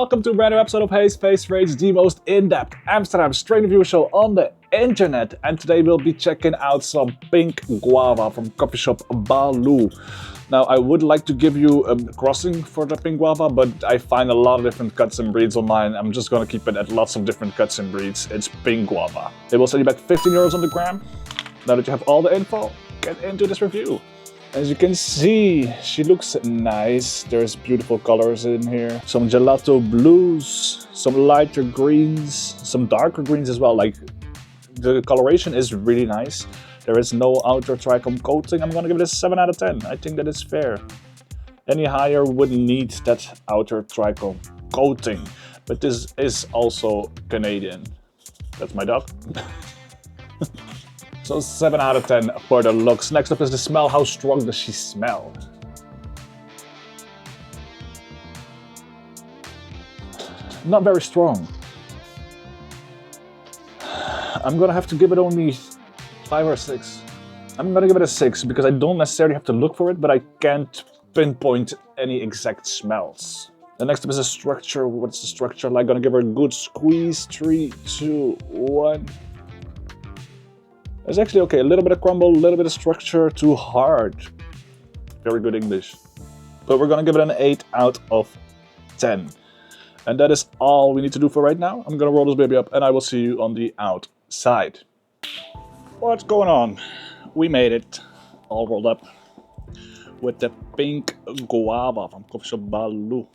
welcome to a brand new episode of HazeFace Rates, the most in-depth Amsterdam strain review show on the internet. And today we'll be checking out some Pink Guava from Coffeeshop Balou. Now, I would like to give you a crossing for the Pink Guava, but I find a lot of different cuts and breeds online. I'm just gonna keep it at lots of different cuts and breeds. It's Pink Guava. They will sell you back 15 euros on the gram. Now that you have all the info, get into this review. As you can see, she looks nice. There's beautiful colors in here. Some gelato blues, some lighter greens, some darker greens as well. Like, the coloration is really nice. There is no outer trichome coating. I'm gonna give it a 7 out of 10. I think that is fair. Any higher would need that outer trichome coating. But this is also Canadian. That's my dog. So 7 out of 10 for the looks. Next up is the smell. How strong does she smell? Not very strong. I'm gonna have to give it only 5 or 6. I'm gonna give it a 6 because I don't necessarily have to look for it, but I can't pinpoint any exact smells. The next up is a structure. What's the structure like? Gonna give her a good squeeze. 3, 2, 1. It's actually okay, a little bit of crumble, a little bit of structure, too hard. Very good English. But we're gonna give it an 8 out of 10. And that is all we need to do for right now. I'm gonna roll this baby up and I will see you on the outside. What's going on? We made it, all rolled up with the Pink Guava from Coffeeshop Balou.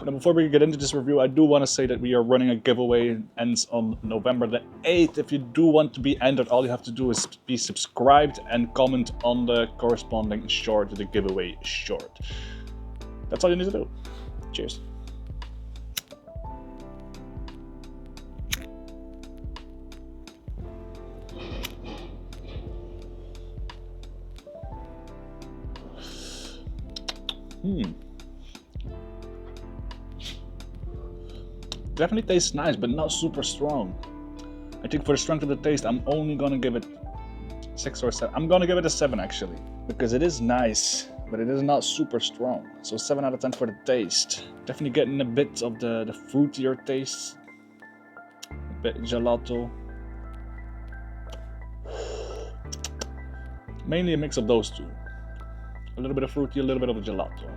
Now, before we get into this review, I do want to say that we are running a giveaway. It ends on November the 8th. If you do want to be entered, all you have to do is be subscribed and comment on the corresponding short, the giveaway short. That's all you need to do. Cheers. Definitely tastes nice, but not super strong. I think for the strength of the taste, I'm only gonna give it 6 or 7. I'm gonna give it a 7 actually, because it is nice, but it is not super strong. So 7 out of 10 for the taste. Definitely getting a bit of the fruitier taste. A bit gelato. Mainly a mix of those two. A little bit of fruity, a little bit of gelato.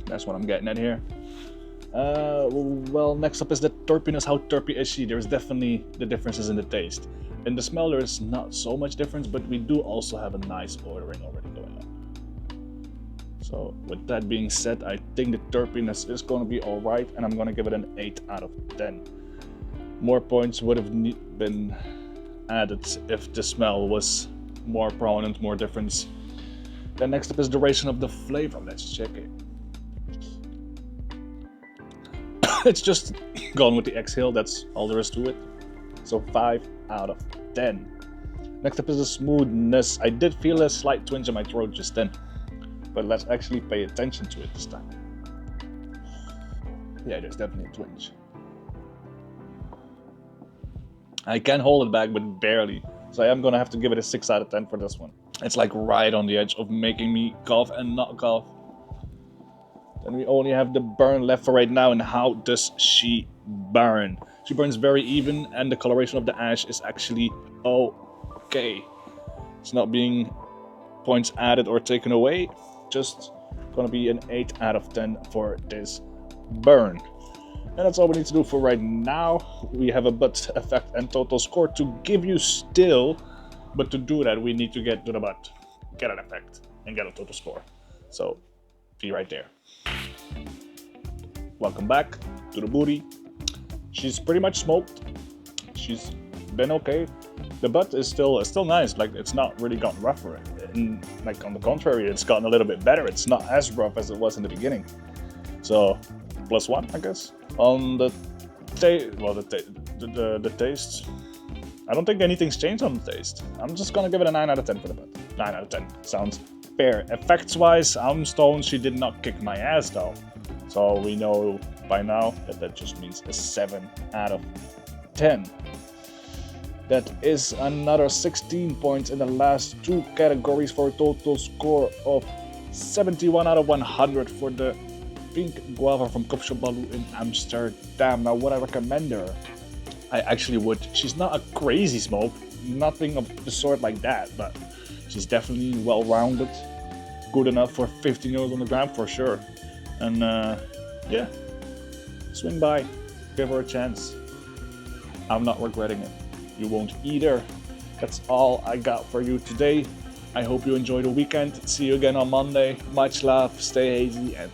That's what I'm getting at here. Well, next up is the Terpines. How terpy is she? There's definitely the differences in the taste. In the smell, there's not so much difference, but we do also have a nice ordering already going on. So, with that being said, I think the terpiness is going to be alright, and I'm going to give it an 8 out of 10. More points would have been added if the smell was more prominent, more difference. Then next up is duration of the flavor. Let's check it. It's just gone with the exhale, that's all there is to it. So 5 out of 10. Next up is the smoothness. I did feel a slight twinge in my throat just then, but let's actually pay attention to it this time. Yeah, there's definitely a twinge. I can hold it back, but barely. So I am gonna have to give it a 6 out of 10 for this one. It's like right on the edge of making me cough and not cough. Then we only have the burn left for right now. And how does she burn? She burns very even, and the coloration of the ash is actually okay. It's not being points added or taken away. Just gonna be an 8 out of 10 for this burn. And that's all we need to do for right now. We have a butt effect and total score to give you still. But to do that, we need to get to the butt, get an effect, and get a total score. So, be right there. Welcome back to the booty. She's pretty much smoked. She's been okay. The butt is still nice. Like, it's not really gotten rougher. And, like, on the contrary, it's gotten a little bit better. It's not as rough as it was in the beginning. So, +1, I guess. On the the taste, I don't think anything's changed on the taste. I'm just gonna give it a 9 out of 10 for the butt. 9 out of 10 sounds fair. Effects-wise, I'm stoned. She did not kick my ass though. So we know by now that just means a 7 out of 10. That is another 16 points in the last 2 categories for a total score of 71 out of 100 for the Pink Guava from Coffeeshop Balou in Amsterdam. Now, what I recommend her, I actually would. She's not a crazy smoke, nothing of the sort like that, but she's definitely well-rounded, good enough for 15 euros on the gram for sure. And yeah, swing by, give her a chance. I'm not regretting it. You won't either. That's all I got for you today. I hope you enjoy the weekend. See you again on Monday. Much love, stay hazy, and